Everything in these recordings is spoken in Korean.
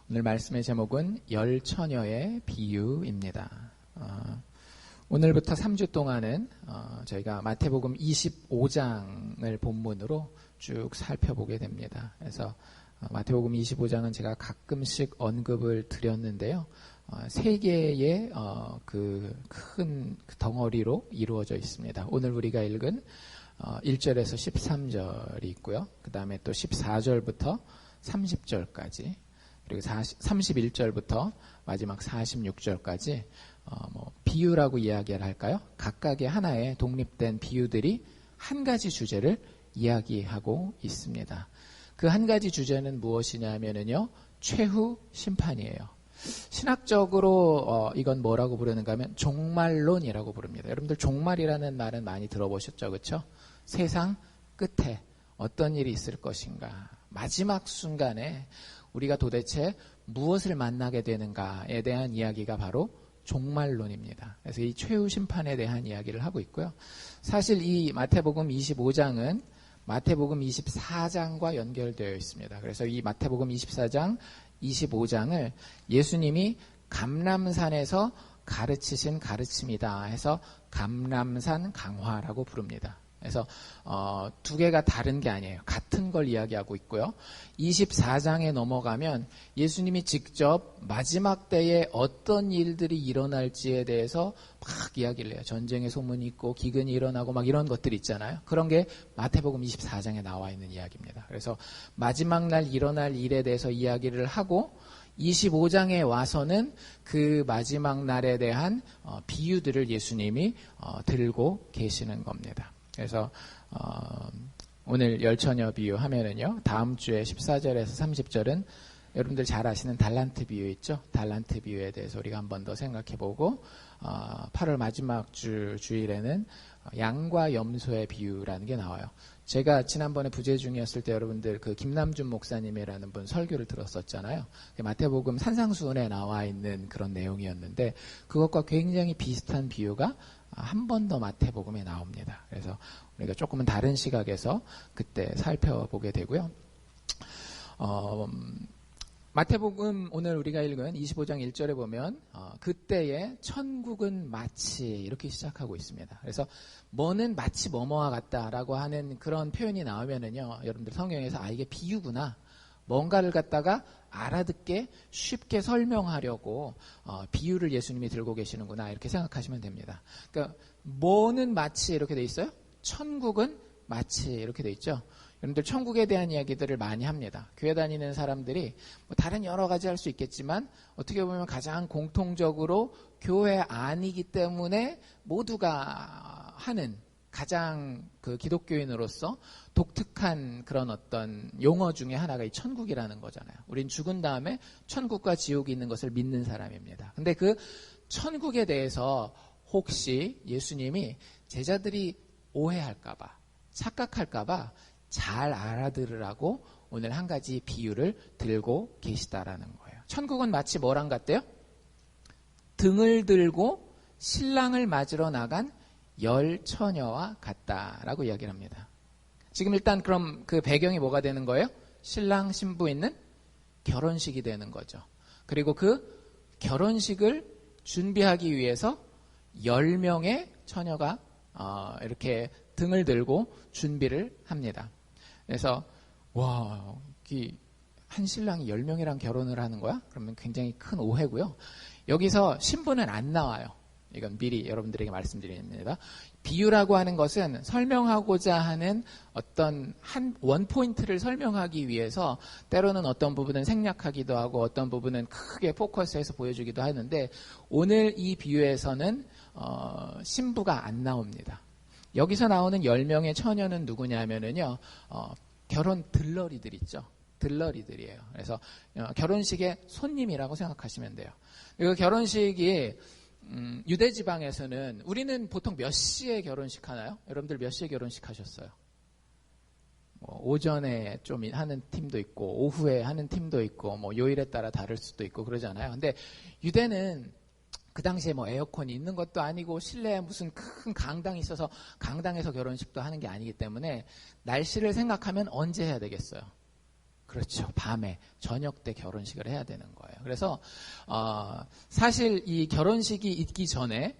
오늘 말씀의 제목은 열처녀의 비유입니다. 오늘부터 3주 동안은 저희가 마태복음 25장을 본문으로 쭉 살펴보게 됩니다. 그래서 마태복음 25장은 제가 가끔씩 언급을 드렸는데요. 세 개의 큰 덩어리로 이루어져 있습니다. 오늘 우리가 읽은 1절에서 13절이 있고요. 그 다음에 또 14절부터 30절까지, 그리고 31절부터 마지막 46절까지 비유라고 이야기를 할까요? 각각의 하나의 독립된 비유들이 한 가지 주제를 이야기하고 있습니다. 그 한 가지 주제는 무엇이냐면요, 최후 심판이에요. 신학적으로 이건 뭐라고 부르는가 하면 종말론이라고 부릅니다. 여러분들 종말이라는 말은 많이 들어보셨죠, 그렇죠? 세상 끝에 어떤 일이 있을 것인가, 마지막 순간에 우리가 도대체 무엇을 만나게 되는가에 대한 이야기가 바로 종말론입니다. 그래서 이 최후 심판에 대한 이야기를 하고 있고요. 사실 이 마태복음 25장은 마태복음 24장과 연결되어 있습니다. 그래서 이 마태복음 24장, 25장을 예수님이 감람산에서 가르치신 가르침이다 해서 감람산 강화라고 부릅니다. 그래서 두 개가 다른 게 아니에요. 같은 걸 이야기하고 있고요. 24장에 넘어가면 예수님이 직접 마지막 때에 어떤 일들이 일어날지에 대해서 막 이야기를 해요. 전쟁의 소문이 있고 기근이 일어나고 막 이런 것들이 있잖아요. 그런 게 마태복음 24장에 나와 있는 이야기입니다. 그래서 마지막 날 일어날 일에 대해서 이야기를 하고 25장에 와서는 그 마지막 날에 대한 비유들을 예수님이 들고 계시는 겁니다. 그래서 오늘 열처녀 비유 하면은요, 다음 주에 14절에서 30절은 여러분들 잘 아시는 달란트 비유 있죠? 달란트 비유에 대해서 우리가 한 번 더 생각해보고 8월 마지막 주일에는 양과 염소의 비유라는 게 나와요. 제가 지난번에 부재 중이었을 때 여러분들 그 김남준 목사님이라는 분 설교를 들었었잖아요. 마태복음 산상수훈에 나와 있는 그런 내용이었는데 그것과 굉장히 비슷한 비유가 한 번 더 마태복음에 나옵니다. 그래서 우리가 조금은 다른 시각에서 그때 살펴보게 되고요. 마태복음 오늘 우리가 읽은 25장 1절에 보면 그때의 천국은 마치 이렇게 시작하고 있습니다. 그래서 뭐는 마치 뭐뭐와 같다라고 하는 그런 표현이 나오면은요, 여러분들 성경에서 이게 비유구나, 뭔가를 갖다가 알아듣게 쉽게 설명하려고 비유를 예수님이 들고 계시는구나 이렇게 생각하시면 됩니다. 그러니까 뭐는 마치 이렇게 돼 있어요? 천국은 마치 이렇게 돼 있죠. 여러분들 천국에 대한 이야기들을 많이 합니다. 교회 다니는 사람들이 다른 여러 가지 할 수 있겠지만 어떻게 보면 가장 공통적으로 교회 안이기 때문에 모두가 하는 가장 그 기독교인으로서 독특한 그런 어떤 용어 중에 하나가 이 천국이라는 거잖아요. 우린 죽은 다음에 천국과 지옥이 있는 것을 믿는 사람입니다. 근데 그 천국에 대해서 혹시 예수님이 제자들이 오해할까봐, 착각할까봐 잘 알아들으라고 오늘 한 가지 비유를 들고 계시다라는 거예요. 천국은 마치 뭐랑 같대요? 등을 들고 신랑을 맞으러 나간 열처녀와 같다라고 이야기를 합니다. 지금 일단 그럼 그 배경이 뭐가 되는 거예요? 신랑 신부 있는 결혼식이 되는 거죠. 그리고 그 결혼식을 준비하기 위해서 10명의 처녀가 이렇게 등을 들고 준비를 합니다. 그래서 한 신랑이 10명이랑 결혼을 하는 거야? 그러면 굉장히 큰 오해고요. 여기서 신부는 안 나와요. 이건 미리 여러분들에게 말씀드립니다. 비유라고 하는 것은 설명하고자 하는 어떤 한 원포인트를 설명하기 위해서 때로는 어떤 부분은 생략하기도 하고 어떤 부분은 크게 포커스해서 보여주기도 하는데 오늘 이 비유에서는 신부가 안 나옵니다. 여기서 나오는 10명의 처녀는 누구냐면은요, 결혼 들러리들 있죠. 들러리들이에요. 그래서 결혼식의 손님이라고 생각하시면 돼요. 그리고 결혼식이 유대 지방에서는 우리는 보통 몇 시에 결혼식 하나요? 여러분들 몇 시에 결혼식 하셨어요? 오전에 좀 하는 팀도 있고 오후에 하는 팀도 있고 요일에 따라 다를 수도 있고 그러잖아요. 근데 유대는 그 당시에 에어컨이 있는 것도 아니고 실내에 무슨 큰 강당이 있어서 강당에서 결혼식도 하는 게 아니기 때문에 날씨를 생각하면 언제 해야 되겠어요? 그렇죠. 밤에 저녁 때 결혼식을 해야 되는 거예요. 그래서 사실 이 결혼식이 있기 전에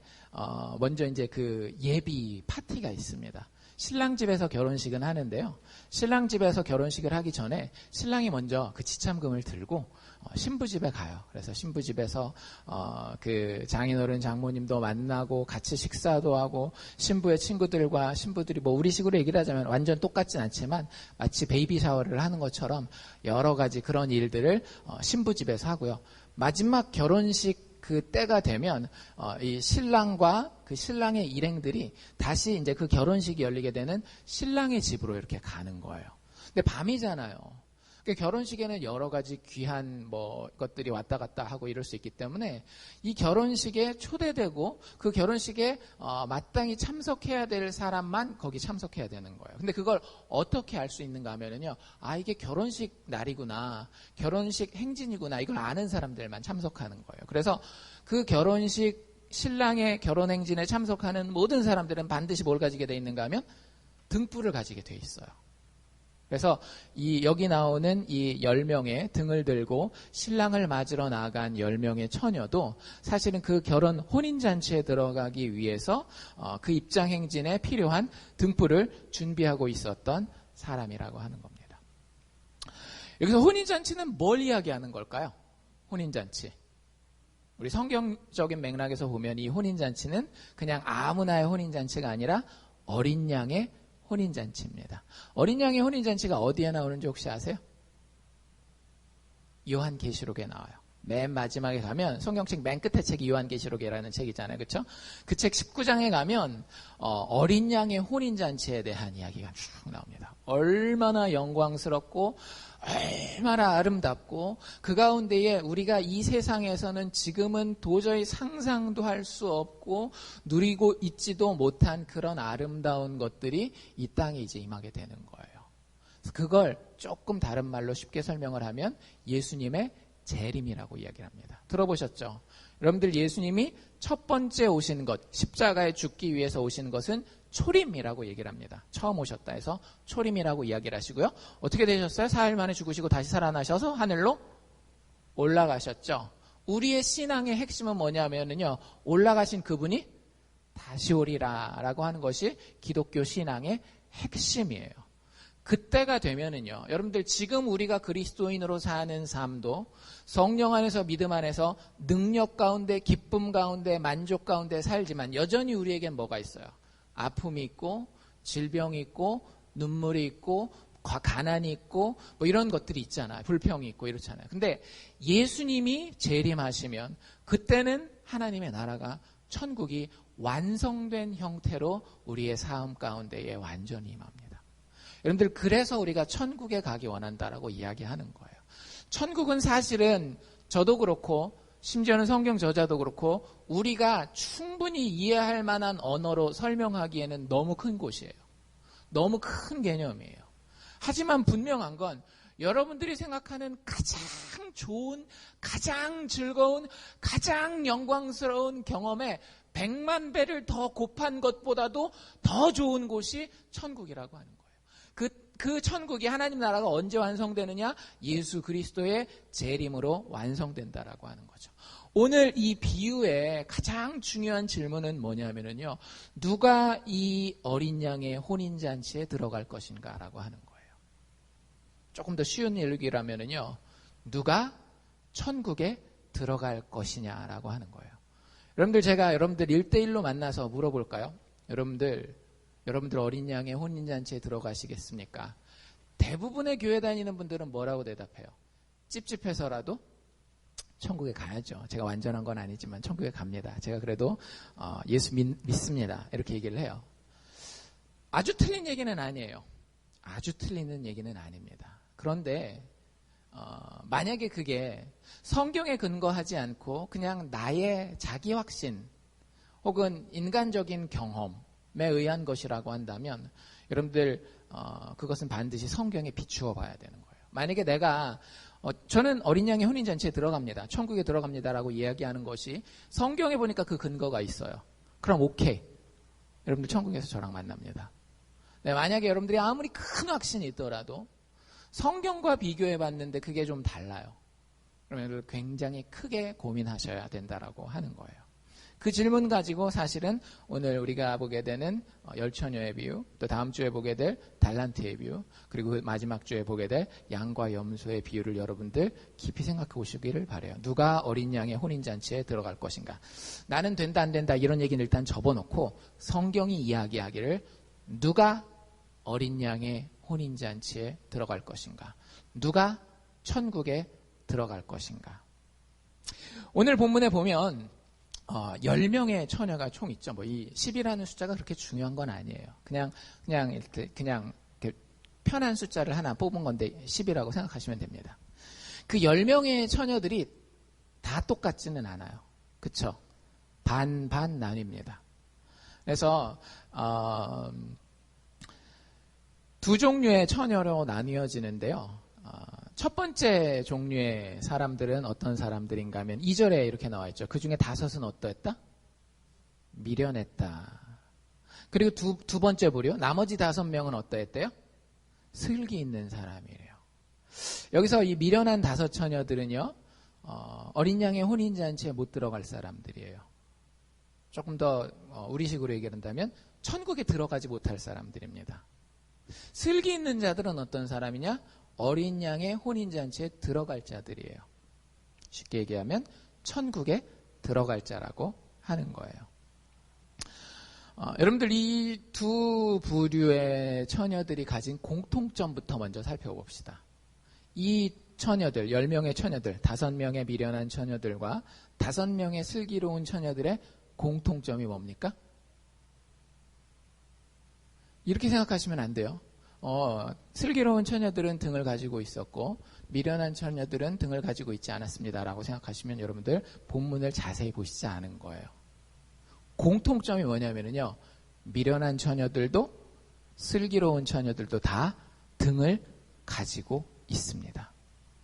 먼저 이제 그 예비 파티가 있습니다. 신랑 집에서 결혼식은 하는데요. 신랑 집에서 결혼식을 하기 전에 신랑이 먼저 그 지참금을 들고 신부 집에 가요. 그래서 신부 집에서 그 장인어른 장모님도 만나고 같이 식사도 하고 신부의 친구들과 신부들이 뭐 우리식으로 얘기를 하자면 완전 똑같진 않지만 마치 베이비 샤워를 하는 것처럼 여러 가지 그런 일들을 신부 집에서 하고요. 마지막 결혼식 그 때가 되면 이 신랑과 그 신랑의 일행들이 다시 이제 그 결혼식이 열리게 되는 신랑의 집으로 이렇게 가는 거예요. 근데 밤이잖아요. 결혼식에는 여러 가지 귀한 뭐 것들이 왔다 갔다 하고 이럴 수 있기 때문에 이 결혼식에 초대되고 그 결혼식에 마땅히 참석해야 될 사람만 거기 참석해야 되는 거예요. 근데 그걸 어떻게 알 수 있는가 하면은요, 이게 결혼식 날이구나, 결혼식 행진이구나, 이걸 아는 사람들만 참석하는 거예요. 그래서 그 결혼식 신랑의 결혼 행진에 참석하는 모든 사람들은 반드시 뭘 가지게 돼 있는가 하면 등불을 가지게 돼 있어요. 그래서 여기 나오는 이 10명의 등을 들고 신랑을 맞으러 나간 10명의 처녀도 사실은 그 결혼 혼인잔치에 들어가기 위해서 그 입장 행진에 필요한 등불을 준비하고 있었던 사람이라고 하는 겁니다. 여기서 혼인잔치는 뭘 이야기하는 걸까요? 혼인잔치. 우리 성경적인 맥락에서 보면 이 혼인잔치는 그냥 아무나의 혼인잔치가 아니라 어린 양의 혼인잔치입니다. 어린 양의 혼인잔치가 어디에 나오는지 혹시 아세요? 요한계시록에 나와요. 맨 마지막에 가면 성경책 맨 끝에 책이 요한계시록이라는 책이잖아요. 그렇죠? 그 책 19장에 가면 어린 양의 혼인잔치에 대한 이야기가 쭉 나옵니다. 얼마나 영광스럽고 얼마나 아름답고 그 가운데에 우리가 이 세상에서는 지금은 도저히 상상도 할 수 없고 누리고 있지도 못한 그런 아름다운 것들이 이 땅에 이제 임하게 되는 거예요. 그걸 조금 다른 말로 쉽게 설명을 하면 예수님의 재림이라고 이야기를 합니다. 들어보셨죠? 여러분들 예수님이 첫 번째 오신 것, 십자가에 죽기 위해서 오신 것은 초림이라고 얘기를 합니다. 처음 오셨다 해서 초림이라고 이야기를 하시고요. 어떻게 되셨어요? 사흘 만에 죽으시고 다시 살아나셔서 하늘로 올라가셨죠. 우리의 신앙의 핵심은 뭐냐면요, 올라가신 그분이 다시 오리라 라고 하는 것이 기독교 신앙의 핵심이에요. 그때가 되면은요, 여러분들 지금 우리가 그리스도인으로 사는 삶도 성령 안에서 믿음 안에서 능력 가운데 기쁨 가운데 만족 가운데 살지만 여전히 우리에겐 뭐가 있어요? 아픔이 있고 질병이 있고 눈물이 있고 가난이 있고 뭐 이런 것들이 있잖아요. 불평이 있고 이렇잖아요. 근데 예수님이 재림하시면 그때는 하나님의 나라가 천국이 완성된 형태로 우리의 삶 가운데에 완전히 임합니다. 여러분들 그래서 우리가 천국에 가기 원한다라고 이야기하는 거예요. 천국은 사실은 저도 그렇고 심지어는 성경 저자도 그렇고 우리가 충분히 이해할 만한 언어로 설명하기에는 너무 큰 곳이에요. 너무 큰 개념이에요. 하지만 분명한 건 여러분들이 생각하는 가장 좋은, 가장 즐거운, 가장 영광스러운 경험에 100만 배를 더 곱한 것보다도 더 좋은 곳이 천국이라고 하는 거예요. 그 천국이 하나님 나라가 언제 완성되느냐? 예수 그리스도의 재림으로 완성된다라고 하는 거죠. 오늘 이 비유의 가장 중요한 질문은 뭐냐면요, 누가 이 어린 양의 혼인잔치에 들어갈 것인가라고 하는 거예요. 조금 더 쉬운 얘기라면요, 누가 천국에 들어갈 것이냐라고 하는 거예요. 여러분들 제가 여러분들 1대1로 만나서 물어볼까요? 여러분들 어린 양의 혼인잔치에 들어가시겠습니까? 대부분의 교회 다니는 분들은 뭐라고 대답해요? 찝찝해서라도 천국에 가야죠. 제가 완전한 건 아니지만 천국에 갑니다. 제가 그래도 예수 믿습니다. 이렇게 얘기를 해요. 아주 틀린 얘기는 아니에요. 아주 틀리는 얘기는 아닙니다. 그런데 만약에 그게 성경에 근거하지 않고 그냥 나의 자기 확신 혹은 인간적인 경험에 의한 것이라고 한다면 여러분들 그것은 반드시 성경에 비추어 봐야 되는 거예요. 만약에 내가 저는 어린 양의 혼인잔치에 들어갑니다. 천국에 들어갑니다라고 이야기하는 것이 성경에 보니까 그 근거가 있어요. 그럼 오케이. 여러분들 천국에서 저랑 만납니다. 네, 만약에 여러분들이 아무리 큰 확신이 있더라도 성경과 비교해 봤는데 그게 좀 달라요. 그러면 굉장히 크게 고민하셔야 된다라고 하는 거예요. 그 질문 가지고 사실은 오늘 우리가 보게 되는 열처녀의 비유, 또 다음 주에 보게 될 달란트의 비유, 그리고 마지막 주에 보게 될 양과 염소의 비유를 여러분들 깊이 생각해 보시기를 바라요. 누가 어린 양의 혼인잔치에 들어갈 것인가. 나는 된다 안 된다 이런 얘기는 일단 접어놓고 성경이 이야기하기를 누가 어린 양의 혼인잔치에 들어갈 것인가. 누가 천국에 들어갈 것인가. 오늘 본문에 보면 10명의 처녀가 총 있죠. 이 10이라는 숫자가 그렇게 중요한 건 아니에요. 그냥 이렇게 편한 숫자를 하나 뽑은 건데 10이라고 생각하시면 됩니다. 그 10명의 처녀들이 다 똑같지는 않아요. 그쵸? 반 나뉩니다. 그래서 두 종류의 처녀로 나뉘어지는데요. 첫 번째 종류의 사람들은 어떤 사람들인가 하면 2절에 이렇게 나와 있죠. 그 중에 5은 어떠했다? 미련했다. 그리고 두 번째 부류, 나머지 5명은 어떠했대요? 슬기 있는 사람이래요. 여기서 이 미련한 5 처녀들은요, 어린 양의 혼인잔치에 못 들어갈 사람들이에요. 조금 더 우리식으로 얘기한다면 천국에 들어가지 못할 사람들입니다. 슬기 있는 자들은 어떤 사람이냐? 어린 양의 혼인잔치에 들어갈 자들이에요. 쉽게 얘기하면 천국에 들어갈 자라고 하는 거예요. 여러분들 이 두 부류의 처녀들이 가진 공통점부터 먼저 살펴봅시다. 이 처녀들, 10명의 처녀들, 5명의 미련한 처녀들과 5명의 슬기로운 처녀들의 공통점이 뭡니까? 이렇게 생각하시면 안 돼요. 슬기로운 처녀들은 등을 가지고 있었고 미련한 처녀들은 등을 가지고 있지 않았습니다라고 생각하시면 여러분들 본문을 자세히 보시지 않은 거예요. 공통점이 뭐냐면요, 미련한 처녀들도 슬기로운 처녀들도 다 등을 가지고 있습니다.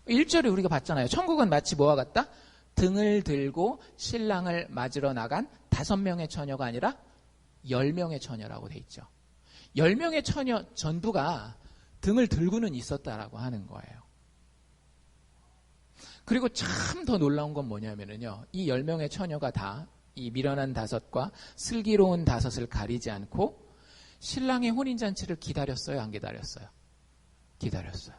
1절에 우리가 봤잖아요. 천국은 마치 뭐와 같다? 등을 들고 신랑을 맞으러 나간 5명의 처녀가 아니라 10명의 처녀라고 돼 있죠. 10명의 처녀 전부가 등을 들고는 있었다라고 하는 거예요. 그리고 참 더 놀라운 건 뭐냐면요, 이 10명의 처녀가 다 이 미련한 5과 슬기로운 5을 가리지 않고 신랑의 혼인잔치를 기다렸어요, 안 기다렸어요? 기다렸어요.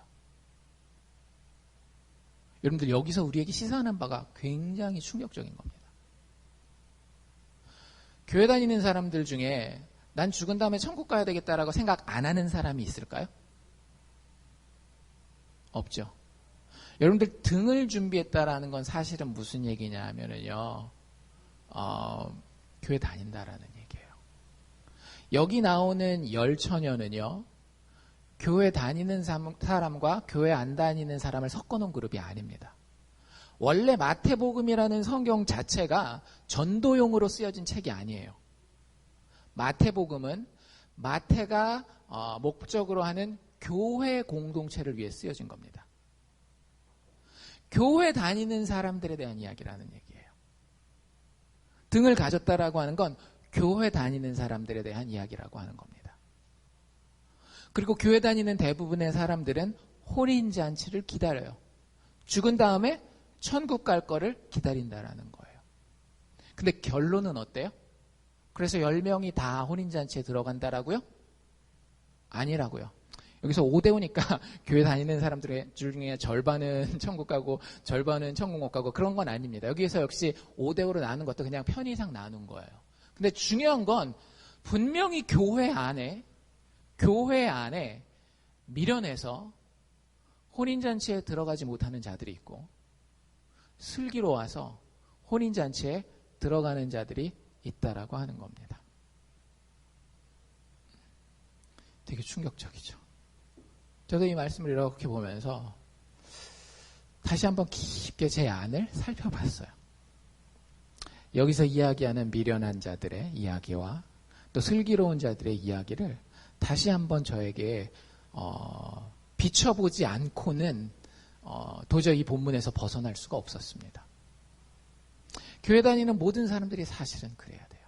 여러분들 여기서 우리에게 시사하는 바가 굉장히 충격적인 겁니다. 교회 다니는 사람들 중에 난 죽은 다음에 천국 가야 되겠다라고 생각 안 하는 사람이 있을까요? 없죠. 여러분들 등을 준비했다라는 건 사실은 무슨 얘기냐 하면은요, 교회 다닌다라는 얘기예요. 여기 나오는 10처녀는요, 교회 다니는 사람과 교회 안 다니는 사람을 섞어놓은 그룹이 아닙니다. 원래 마태복음이라는 성경 자체가 전도용으로 쓰여진 책이 아니에요. 마태복음은 마태가 목적으로 하는 교회 공동체를 위해 쓰여진 겁니다. 교회 다니는 사람들에 대한 이야기라는 얘기예요. 등을 가졌다라고 하는 건 교회 다니는 사람들에 대한 이야기라고 하는 겁니다. 그리고 교회 다니는 대부분의 사람들은 혼인잔치를 기다려요. 죽은 다음에 천국 갈 거를 기다린다라는 거예요. 근데 결론은 어때요? 그래서 10명이 다 혼인잔치에 들어간다라고요? 아니라고요. 여기서 5대5니까 교회 다니는 사람들의 중에 절반은 천국 가고 절반은 천국 못 가고 그런 건 아닙니다. 여기에서 역시 5대5로 나눈 것도 그냥 편의상 나눈 거예요. 근데 중요한 건 분명히 교회 안에 미련해서 혼인잔치에 들어가지 못하는 자들이 있고 슬기로워서 혼인잔치에 들어가는 자들이 있다라고 하는 겁니다. 되게 충격적이죠. 저도 이 말씀을 이렇게 보면서 다시 한번 깊게 제 안을 살펴봤어요. 여기서 이야기하는 미련한 자들의 이야기와 또 슬기로운 자들의 이야기를 다시 한번 저에게 비춰보지 않고는 도저히 이 본문에서 벗어날 수가 없었습니다. 교회 다니는 모든 사람들이 사실은 그래야 돼요.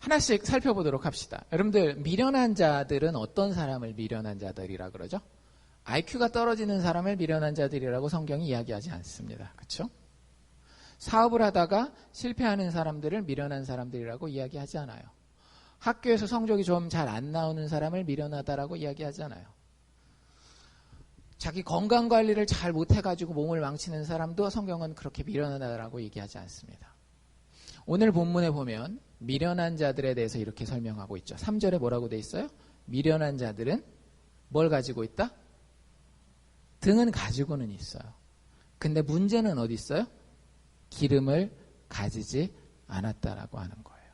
하나씩 살펴보도록 합시다. 여러분들, 미련한 자들은 어떤 사람을 미련한 자들이라 그러죠? IQ가 떨어지는 사람을 미련한 자들이라고 성경이 이야기하지 않습니다. 그렇죠? 사업을 하다가 실패하는 사람들을 미련한 사람들이라고 이야기하지 않아요. 학교에서 성적이 좀 잘 안 나오는 사람을 미련하다라고 이야기하지 않아요. 자기 건강관리를 잘 못해가지고 몸을 망치는 사람도 성경은 그렇게 미련하다라고 얘기하지 않습니다. 오늘 본문에 보면 미련한 자들에 대해서 이렇게 설명하고 있죠. 3절에 뭐라고 돼 있어요? 미련한 자들은 뭘 가지고 있다? 등은 가지고는 있어요. 근데 문제는 어디 있어요? 기름을 가지지 않았다라고 하는 거예요.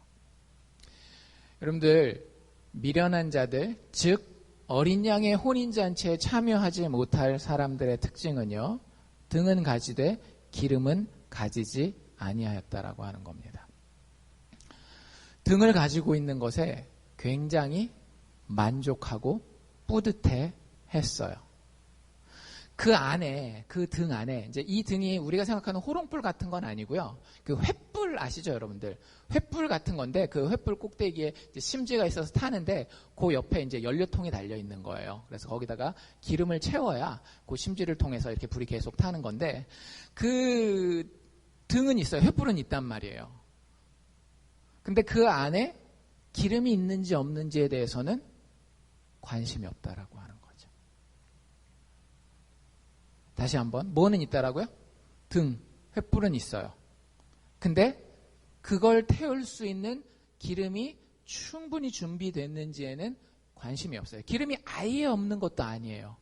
여러분들, 미련한 자들, 즉 어린 양의 혼인잔치에 참여하지 못할 사람들의 특징은요, 등은 가지되 기름은 가지지 아니하였다라고 하는 겁니다. 등을 가지고 있는 것에 굉장히 만족하고 뿌듯해 했어요. 그 안에, 그 등 안에, 이제 이 등이 우리가 생각하는 호롱불 같은 건 아니고요. 그 횃불 아시죠, 여러분들? 횃불 같은 건데, 그 횃불 꼭대기에 이제 심지가 있어서 타는데, 그 옆에 이제 연료통이 달려 있는 거예요. 그래서 거기다가 기름을 채워야 그 심지를 통해서 이렇게 불이 계속 타는 건데, 그 등은 있어요. 횃불은 있단 말이에요. 근데 그 안에 기름이 있는지 없는지에 대해서는 관심이 없다라고 하는 거죠. 다시 한번, 뭐는 있다라고요? 등, 횃불은 있어요. 근데 그걸 태울 수 있는 기름이 충분히 준비됐는지에는 관심이 없어요. 기름이 아예 없는 것도 아니에요.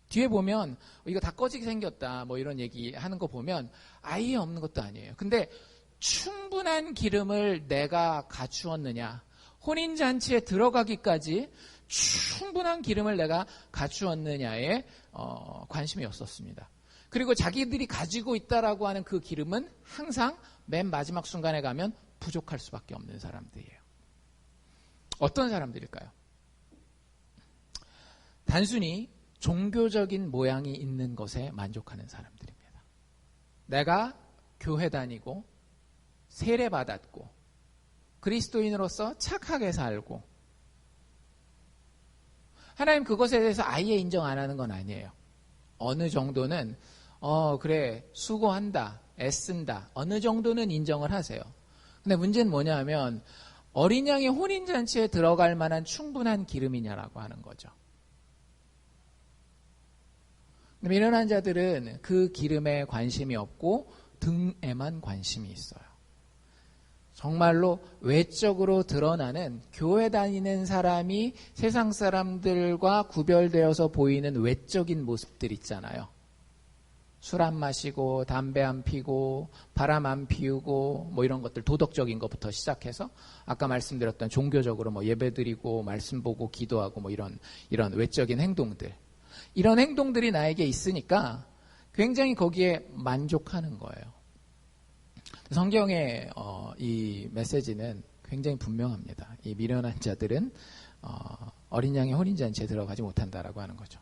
뒤에 보면 이거 다 꺼지게 생겼다 뭐 이런 얘기 하는 거 보면 아예 없는 것도 아니에요. 근데 충분한 기름을 내가 갖추었느냐, 혼인잔치에 들어가기까지 충분한 기름을 내가 갖추었느냐에 관심이 없었습니다. 그리고 자기들이 가지고 있다라고 하는 그 기름은 항상 맨 마지막 순간에 가면 부족할 수밖에 없는 사람들이에요. 어떤 사람들일까요? 단순히 종교적인 모양이 있는 것에 만족하는 사람들입니다. 내가 교회 다니고 세례 받았고 그리스도인으로서 착하게 살고, 하나님 그것에 대해서 아예 인정 안 하는 건 아니에요. 어느 정도는 그래 수고한다, 애쓴다, 어느 정도는 인정을 하세요. 근데 문제는 뭐냐면 어린 양의 혼인잔치에 들어갈 만한 충분한 기름이냐라고 하는 거죠. 미련한 자들은 그 기름에 관심이 없고 등에만 관심이 있어요. 정말로 외적으로 드러나는, 교회 다니는 사람이 세상 사람들과 구별되어서 보이는 외적인 모습들 있잖아요. 술 안 마시고 담배 안 피고 바람 안 피우고 뭐 이런 것들, 도덕적인 것부터 시작해서 아까 말씀드렸던 종교적으로 뭐 예배드리고 말씀 보고 기도하고 뭐 이런 외적인 행동들, 이런 행동들이 나에게 있으니까 굉장히 거기에 만족하는 거예요. 성경의 이 메시지는 굉장히 분명합니다. 이 미련한 자들은 어린 양의 혼인잔치에 들어가지 못한다라고 하는 거죠.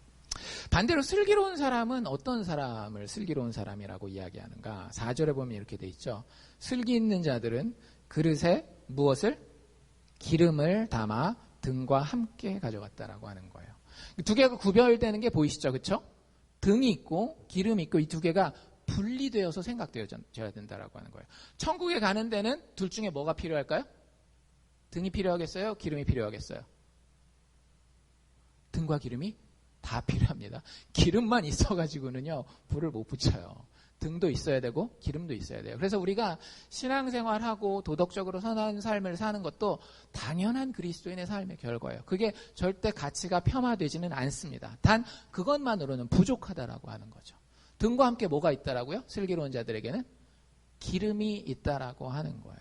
반대로 슬기로운 사람은 어떤 사람을 슬기로운 사람이라고 이야기하는가? 4절에 보면 이렇게 돼 있죠. 슬기 있는 자들은 그릇에 무엇을? 기름을 담아 등과 함께 가져갔다라고 하는 거예요. 두 개가 구별되는 게 보이시죠? 그렇죠? 등이 있고 기름이 있고 이 두 개가 분리되어서 생각되어져야 된다라고 하는 거예요. 천국에 가는 데는 둘 중에 뭐가 필요할까요? 등이 필요하겠어요? 기름이 필요하겠어요? 등과 기름이 다 필요합니다. 기름만 있어가지고는요, 불을 못 붙여요. 등도 있어야 되고 기름도 있어야 돼요. 그래서 우리가 신앙생활하고 도덕적으로 선한 삶을 사는 것도 당연한 그리스도인의 삶의 결과예요. 그게 절대 가치가 폄하되지는 않습니다. 단 그것만으로는 부족하다라고 하는 거죠. 등과 함께 뭐가 있다라고요? 슬기로운 자들에게는 기름이 있다라고 하는 거예요.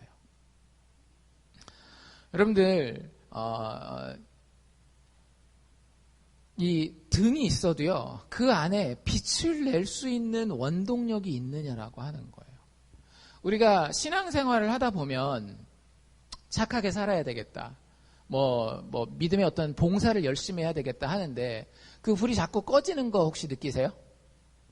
여러분들, 이 등이 있어도요, 그 안에 빛을 낼 수 있는 원동력이 있느냐라고 하는 거예요. 우리가 신앙생활을 하다 보면 착하게 살아야 되겠다, 뭐 믿음의 어떤 봉사를 열심히 해야 되겠다 하는데 그 불이 자꾸 꺼지는 거 혹시 느끼세요?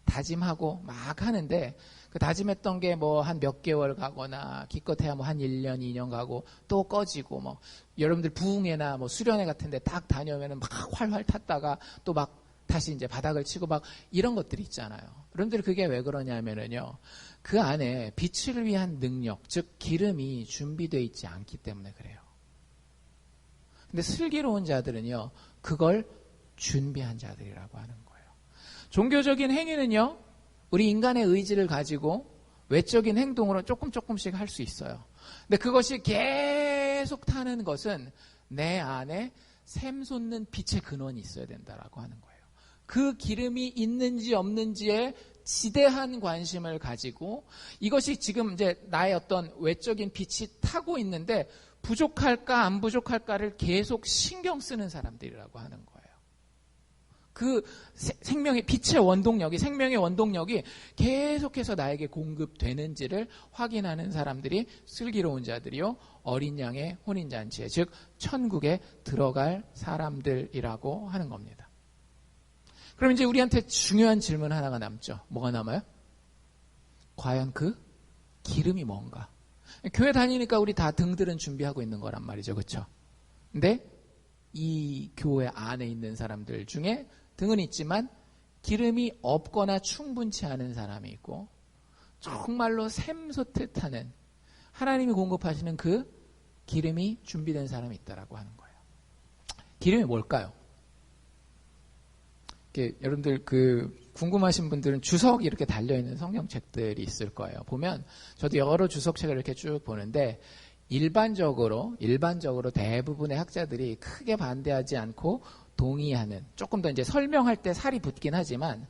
다 다짐하고 막 하는데 그 다짐했던 게 뭐 한 몇 개월 가거나 기껏해야 뭐 한 1년, 2년 가고 또 꺼지고 뭐 여러분들 부흥회나 뭐 수련회 같은 데 딱 다녀오면은 막 활활 탔다가 또 막 다시 이제 바닥을 치고 막 이런 것들이 있잖아요. 여러분들 그게 왜 그러냐면은요. 그 안에 빛을 위한 능력, 즉 기름이 준비되어 있지 않기 때문에 그래요. 근데 슬기로운 자들은요. 그걸 준비한 자들이라고 하는 거예요. 종교적인 행위는요. 우리 인간의 의지를 가지고 외적인 행동으로 조금씩 할 수 있어요. 근데 그것이 계속 타는 것은 내 안에 샘솟는 빛의 근원이 있어야 된다라고 하는 거예요. 그 기름이 있는지 없는지에 지대한 관심을 가지고 이것이 지금 이제 나의 어떤 외적인 빛이 타고 있는데 부족할까 안 부족할까를 계속 신경 쓰는 사람들이라고 하는 거예요. 그 생명의 빛의 원동력이 생명의 원동력이 계속해서 나에게 공급되는지를 확인하는 사람들이 슬기로운 자들이요 어린 양의 혼인잔치에 즉 천국에 들어갈 사람들이라고 하는 겁니다. 그럼 이제 우리한테 중요한 질문 하나가 남죠. 뭐가 남아요? 과연 그 기름이 뭔가? 교회 다니니까 우리 다 등들은 준비하고 있는 거란 말이죠. 그렇죠? 근데 이 교회 안에 있는 사람들 중에 등은 있지만 기름이 없거나 충분치 않은 사람이 있고 정말로 샘솟듯 하는 하나님이 공급하시는 그 기름이 준비된 사람이 있다라고 하는 거예요. 기름이 뭘까요? 여러분들 궁금하신 분들은 주석이 이렇게 달려있는 성경책들이 있을 거예요. 보면 저도 여러 주석책을 이렇게 쭉 보는데 일반적으로 대부분의 학자들이 크게 반대하지 않고 동의하는 조금 더 이제 설명할 때 살이 붙긴 하지만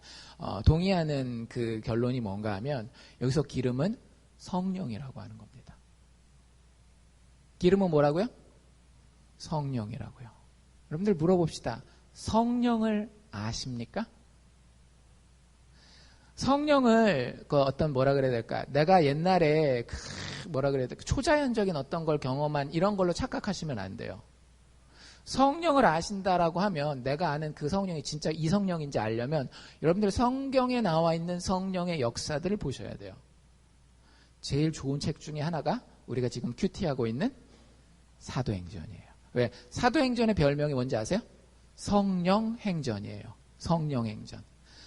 동의하는 그 결론이 뭔가 하면 여기서 기름은 성령이라고 하는 겁니다. 기름은 뭐라고요? 성령이라고요. 여러분들 물어봅시다. 성령을 아십니까? 성령을 어떤 뭐라 그래야 될까? 내가 옛날에 뭐라 그래야 될까? 초자연적인 어떤 걸 경험한 이런 걸로 착각하시면 안 돼요. 성령을 아신다라고 하면 내가 아는 그 성령이 진짜 이 성령인지 알려면 여러분들 성경에 나와 있는 성령의 역사들을 보셔야 돼요. 제일 좋은 책 중에 하나가 우리가 지금 큐티하고 있는 사도행전이에요. 왜? 사도행전의 별명이 뭔지 아세요? 성령행전이에요. 성령행전.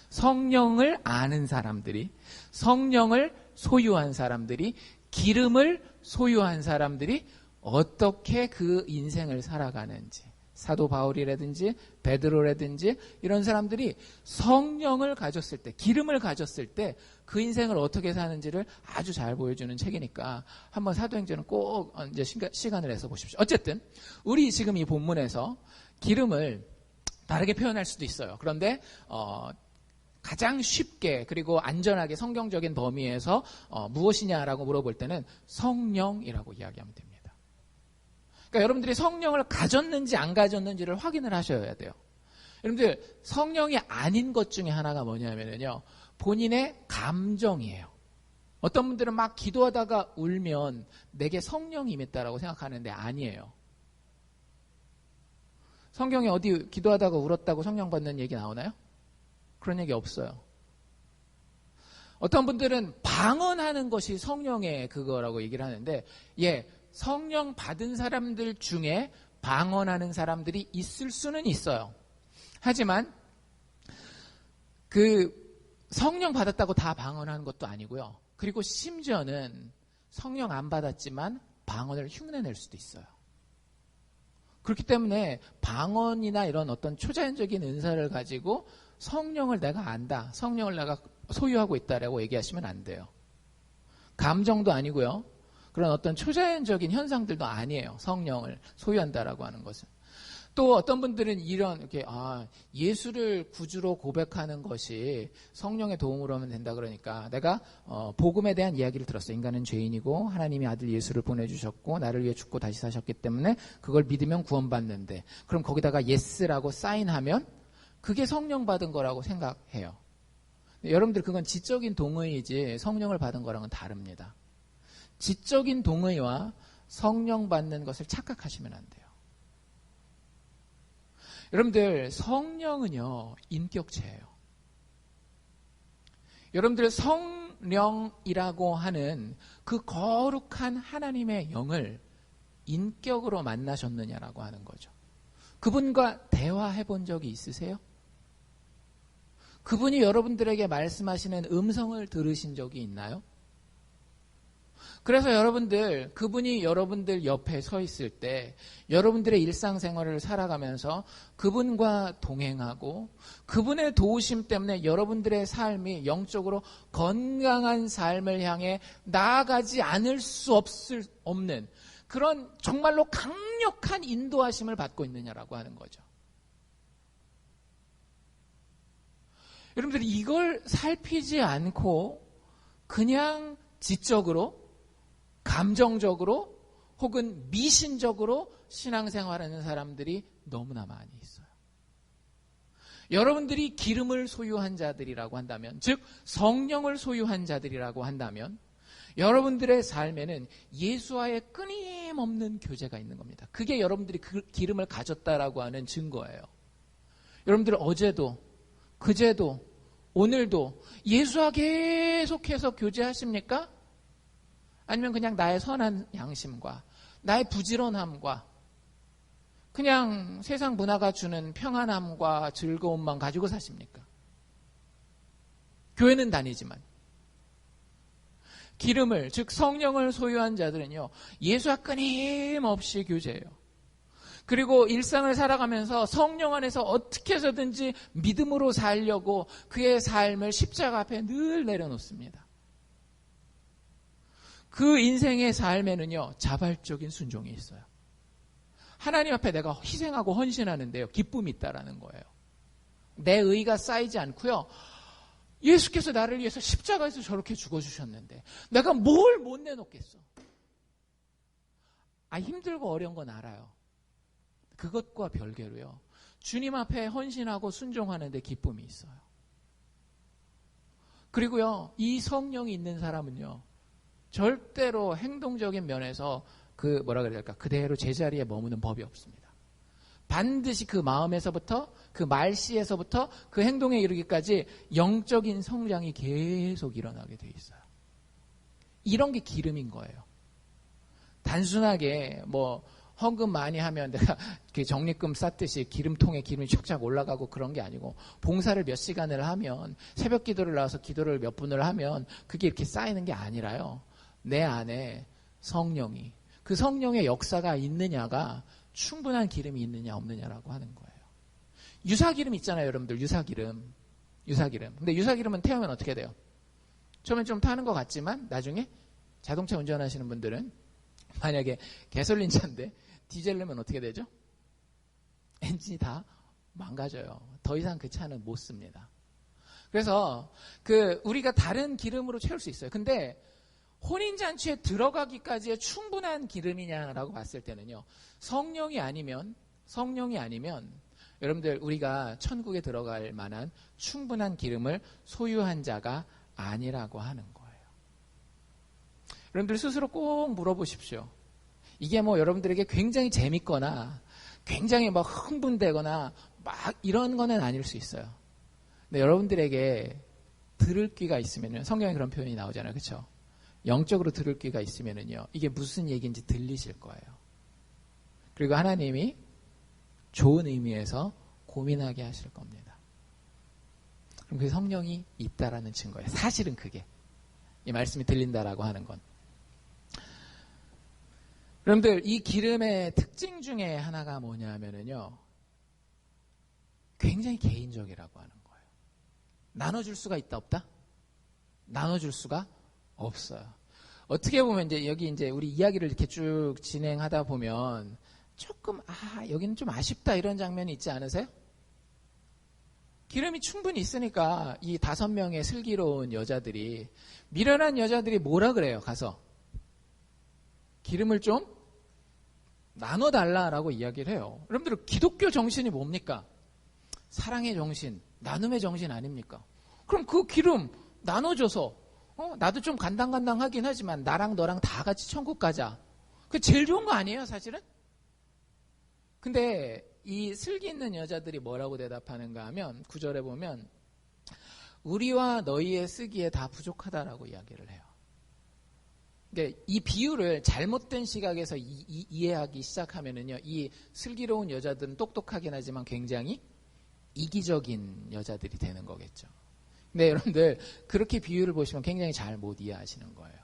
성령을 아는 사람들이, 성령을 소유한 사람들이, 기름을 소유한 사람들이 어떻게 그 인생을 살아가는지, 사도 바울이라든지 베드로라든지 이런 사람들이 성령을 가졌을 때, 기름을 가졌을 때 그 인생을 어떻게 사는지를 아주 잘 보여주는 책이니까 한번 사도행전은 꼭 이제 시간을 내서 보십시오. 어쨌든 우리 지금 이 본문에서 기름을 다르게 표현할 수도 있어요. 그런데 가장 쉽게 그리고 안전하게 성경적인 범위에서 무엇이냐라고 물어볼 때는 성령이라고 이야기하면 됩니다. 그러니까 여러분들이 성령을 가졌는지 안 가졌는지를 확인을 하셔야 돼요. 여러분들 성령이 아닌 것 중에 하나가 뭐냐면요. 본인의 감정이에요. 어떤 분들은 막 기도하다가 울면 내게 성령이 임했다라고 생각하는데 아니에요. 성경에 어디 기도하다가 울었다고 성령 받는 얘기 나오나요? 그런 얘기 없어요. 어떤 분들은 방언하는 것이 성령의 그거라고 얘기를 하는데 성령 받은 사람들 중에 방언하는 사람들이 있을 수는 있어요. 하지만 그 성령 받았다고 다 방언하는 것도 아니고요. 그리고 심지어는 성령 안 받았지만 방언을 흉내낼 수도 있어요. 그렇기 때문에 방언이나 이런 어떤 초자연적인 은사를 가지고 성령을 내가 안다, 성령을 내가 소유하고 있다라고 얘기하시면 안 돼요. 감정도 아니고요. 그런 어떤 초자연적인 현상들도 아니에요. 성령을 소유한다라고 하는 것은. 또 어떤 분들은 이렇게 예수를 구주로 고백하는 것이 성령의 도움으로 하면 된다 그러니까 내가 복음에 대한 이야기를 들었어요. 인간은 죄인이고 하나님이 아들 예수를 보내주셨고 나를 위해 죽고 다시 사셨기 때문에 그걸 믿으면 구원받는데 그럼 거기다가 예스라고 사인하면 그게 성령 받은 거라고 생각해요. 여러분들 그건 지적인 동의이지 성령을 받은 거랑은 다릅니다. 지적인 동의와 성령 받는 것을 착각하시면 안 돼요. 여러분들 성령은요 인격체예요. 여러분들 성령이라고 하는 그 거룩한 하나님의 영을 인격으로 만나셨느냐라고 하는 거죠. 그분과 대화해 본 적이 있으세요? 그분이 여러분들에게 말씀하시는 음성을 들으신 적이 있나요? 그래서 여러분들, 그분이 여러분들 옆에 서 있을 때 여러분들의 일상생활을 살아가면서 그분과 동행하고 그분의 도우심 때문에 여러분들의 삶이 영적으로 건강한 삶을 향해 나아가지 않을 수 없는 그런 정말로 강력한 인도하심을 받고 있느냐라고 하는 거죠. 여러분들이 이걸 살피지 않고 그냥 지적으로, 감정적으로 혹은 미신적으로 신앙생활하는 사람들이 너무나 많이 있어요. 여러분들이 기름을 소유한 자들이라고 한다면, 즉 성령을 소유한 자들이라고 한다면 여러분들의 삶에는 예수와의 끊임없는 교제가 있는 겁니다. 그게 여러분들이 그 기름을 가졌다라고 하는 증거예요. 여러분들 어제도 그제도 오늘도 예수와 계속해서 교제하십니까? 아니면 그냥 나의 선한 양심과 나의 부지런함과 그냥 세상 문화가 주는 평안함과 즐거움만 가지고 사십니까? 교회는 다니지만 기름을, 즉 성령을 소유한 자들은요, 예수와 끊임없이 교제해요. 그리고 일상을 살아가면서 성령 안에서 어떻게 해서든지 믿음으로 살려고 그의 삶을 십자가 앞에 늘 내려놓습니다. 그 인생의 삶에는요, 자발적인 순종이 있어요. 하나님 앞에 내가 희생하고 헌신하는데요, 기쁨이 있다라는 거예요. 내 의가 쌓이지 않고요, 예수께서 나를 위해서 십자가에서 저렇게 죽어주셨는데 내가 뭘 못 내놓겠어. 힘들고 어려운 건 알아요. 그것과 별개로요, 주님 앞에 헌신하고 순종하는데 기쁨이 있어요. 그리고요, 이 성령이 있는 사람은요, 절대로 행동적인 면에서 그대로 제자리에 머무는 법이 없습니다. 반드시 그 마음에서부터, 그 말씨에서부터 그 행동에 이르기까지 영적인 성장이 계속 일어나게 돼 있어요. 이런 게 기름인 거예요. 단순하게 헌금 많이 하면 내가 적립금 쌌듯이 기름통에 기름이 쫙쫙 올라가고 그런 게 아니고, 봉사를 몇 시간을 하면, 새벽 기도를 나와서 기도를 몇 분을 하면 그게 이렇게 쌓이는 게 아니라요, 내 안에 성령이, 그 성령의 역사가 있느냐가 충분한 기름이 있느냐 없느냐라고 하는 거예요. 유사기름 있잖아요, 여러분들. 유사기름. 근데 유사기름은 태우면 어떻게 돼요? 처음엔 좀 타는 것 같지만 나중에 자동차 운전하시는 분들은 만약에 가솔린 차인데 디젤 넣으면 어떻게 되죠? 엔진이 다 망가져요. 더 이상 그 차는 못 씁니다. 그래서 우리가 다른 기름으로 채울 수 있어요. 근데 혼인잔치에 들어가기까지의 충분한 기름이냐라고 봤을 때는요, 성령이 아니면 여러분들, 우리가 천국에 들어갈 만한 충분한 기름을 소유한 자가 아니라고 하는 거예요. 여러분들 스스로 꼭 물어보십시오. 이게 여러분들에게 굉장히 재밌거나 굉장히 흥분되거나 이런 거는 아닐 수 있어요. 근데 여러분들에게 들을 귀가 있으면요, 성경에 그런 표현이 나오잖아요, 그렇죠? 영적으로 들을 귀가 있으면은요, 이게 무슨 얘기인지 들리실 거예요. 그리고 하나님이 좋은 의미에서 고민하게 하실 겁니다. 그럼 그 성령이 있다라는 증거예요. 사실은 그게 이 말씀이 들린다라고 하는 건. 여러분들, 이 기름의 특징 중에 하나가 뭐냐면은요, 굉장히 개인적이라고 하는 거예요. 나눠줄 수가 있다 없다? 나눠줄 수가 없어요. 어떻게 보면 여기 우리 이야기를 이렇게 쭉 진행하다 보면 조금 여기는 좀 아쉽다 이런 장면이 있지 않으세요? 기름이 충분히 있으니까 이 5명의 슬기로운 여자들이, 미련한 여자들이 뭐라 그래요? 가서 기름을 좀 나눠달라라고 이야기를 해요. 여러분들, 기독교 정신이 뭡니까? 사랑의 정신, 나눔의 정신 아닙니까? 그럼 그 기름 나눠줘서 나도 좀 간당간당하긴 하지만 나랑 너랑 다 같이 천국 가자. 그게 제일 좋은 거 아니에요, 사실은? 근데 이 슬기 있는 여자들이 뭐라고 대답하는가 하면 9절에 보면 우리와 너희의 쓰기에 다 부족하다라고 이야기를 해요. 그러니까 이 비유를 잘못된 시각에서 이해하기 시작하면은요, 이 슬기로운 여자들은 똑똑하긴 하지만 굉장히 이기적인 여자들이 되는 거겠죠. 근데 여러분들 그렇게 비유를 보시면 굉장히 잘 못 이해하시는 거예요.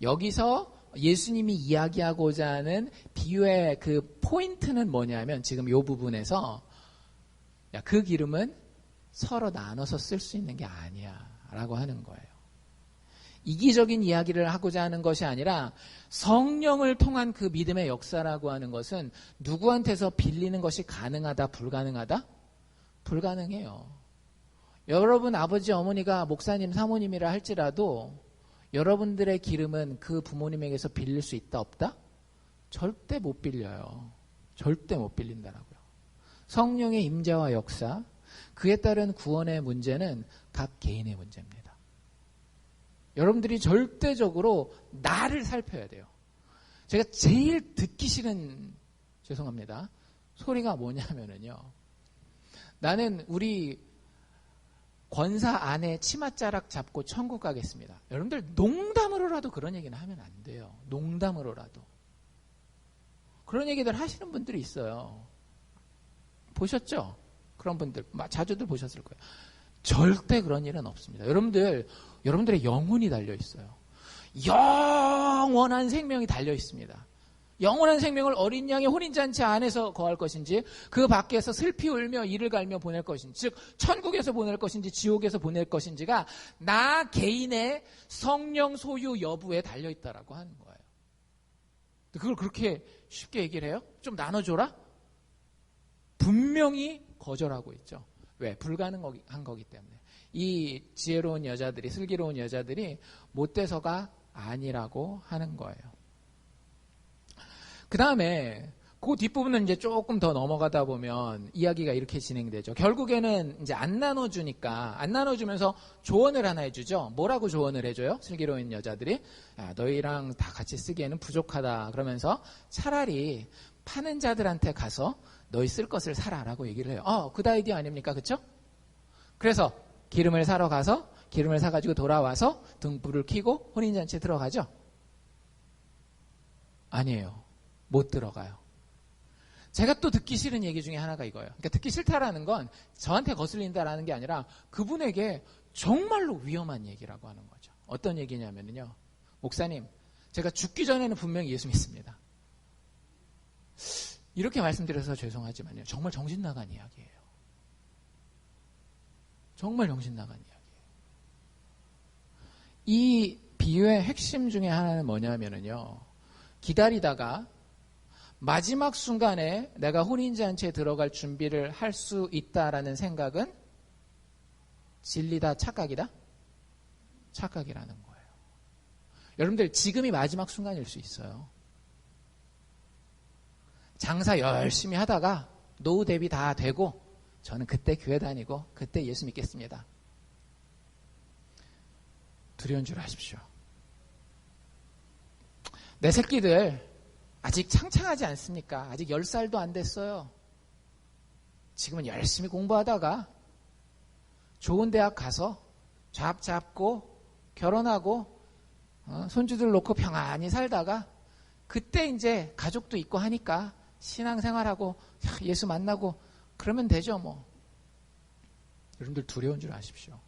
여기서 예수님이 이야기하고자 하는 비유의 그 포인트는 뭐냐면 지금 이 부분에서 야, 그 기름은 서로 나눠서 쓸 수 있는 게 아니야 라고 하는 거예요. 이기적인 이야기를 하고자 하는 것이 아니라 성령을 통한 그 믿음의 역사라고 하는 것은 누구한테서 빌리는 것이 가능하다, 불가능하다? 불가능해요. 여러분 아버지 어머니가 목사님 사모님이라 할지라도 여러분들의 기름은 그 부모님에게서 빌릴 수 있다 없다? 절대 못 빌려요. 절대 못 빌린다라고요. 성령의 임재와 역사, 그에 따른 구원의 문제는 각 개인의 문제입니다. 여러분들이 절대적으로 나를 살펴야 돼요. 제가 제일 듣기 싫은, 죄송합니다, 소리가 뭐냐면은요, 나는 우리 권사 아내 치맛자락 잡고 천국 가겠습니다. 여러분들 농담으로라도 그런 얘기는 하면 안 돼요. 농담으로라도. 그런 얘기들 하시는 분들이 있어요. 보셨죠? 그런 분들 자주들 보셨을 거예요. 절대 그런 일은 없습니다. 여러분들의 영혼이 달려 있어요. 영원한 생명이 달려 있습니다. 영원한 생명을 어린 양의 혼인잔치 안에서 거할 것인지 그 밖에서 슬피 울며 이를 갈며 보낼 것인지, 즉 천국에서 보낼 것인지 지옥에서 보낼 것인지가 나 개인의 성령 소유 여부에 달려있다라고 하는 거예요. 그걸 그렇게 쉽게 얘기를 해요? 좀 나눠줘라? 분명히 거절하고 있죠. 왜? 불가능한 거기 때문에. 이 지혜로운 여자들이, 슬기로운 여자들이 못돼서가 아니라고 하는 거예요. 그 다음에 그 뒷부분은 이제 조금 더 넘어가다 보면 이야기가 이렇게 진행되죠. 결국에는 이제 안 나눠주니까, 안 나눠주면서 조언을 하나 해주죠. 뭐라고 조언을 해줘요? 슬기로운 여자들이. 야, 너희랑 다 같이 쓰기에는 부족하다. 그러면서 차라리 파는 자들한테 가서 너희 쓸 것을 사라라고 얘기를 해요. 굿 아이디어 아닙니까? 그쵸? 그래서 기름을 사러 가서 기름을 사가지고 돌아와서 등불을 켜고 혼인잔치에 들어가죠? 아니에요. 못 들어가요. 제가 또 듣기 싫은 얘기 중에 하나가 이거예요. 그러니까 듣기 싫다라는 건 저한테 거슬린다라는 게 아니라 그분에게 정말로 위험한 얘기라고 하는 거죠. 어떤 얘기냐면요. 목사님, 제가 죽기 전에는 분명히 예수 믿습니다. 이렇게 말씀드려서 죄송하지만요. 정말 정신 나간 이야기예요. 정말 정신 나간 이야기예요. 이 비유의 핵심 중에 하나는 뭐냐면요. 기다리다가 마지막 순간에 내가 혼인잔치에 들어갈 준비를 할 수 있다라는 생각은 진리다, 착각이다? 착각이라는 거예요. 여러분들 지금이 마지막 순간일 수 있어요. 장사 열심히 하다가 노후 대비 다 되고 저는 그때 교회 다니고 그때 예수 믿겠습니다. 두려운 줄 아십시오. 내 새끼들 아직 창창하지 않습니까? 아직 10살도 안 됐어요. 지금은 열심히 공부하다가 좋은 대학 가서 잡 잡고 결혼하고 손주들 놓고 평안히 살다가 그때 이제 가족도 있고 하니까 신앙생활하고 예수 만나고 그러면 되죠 뭐. 여러분들 두려운 줄 아십시오.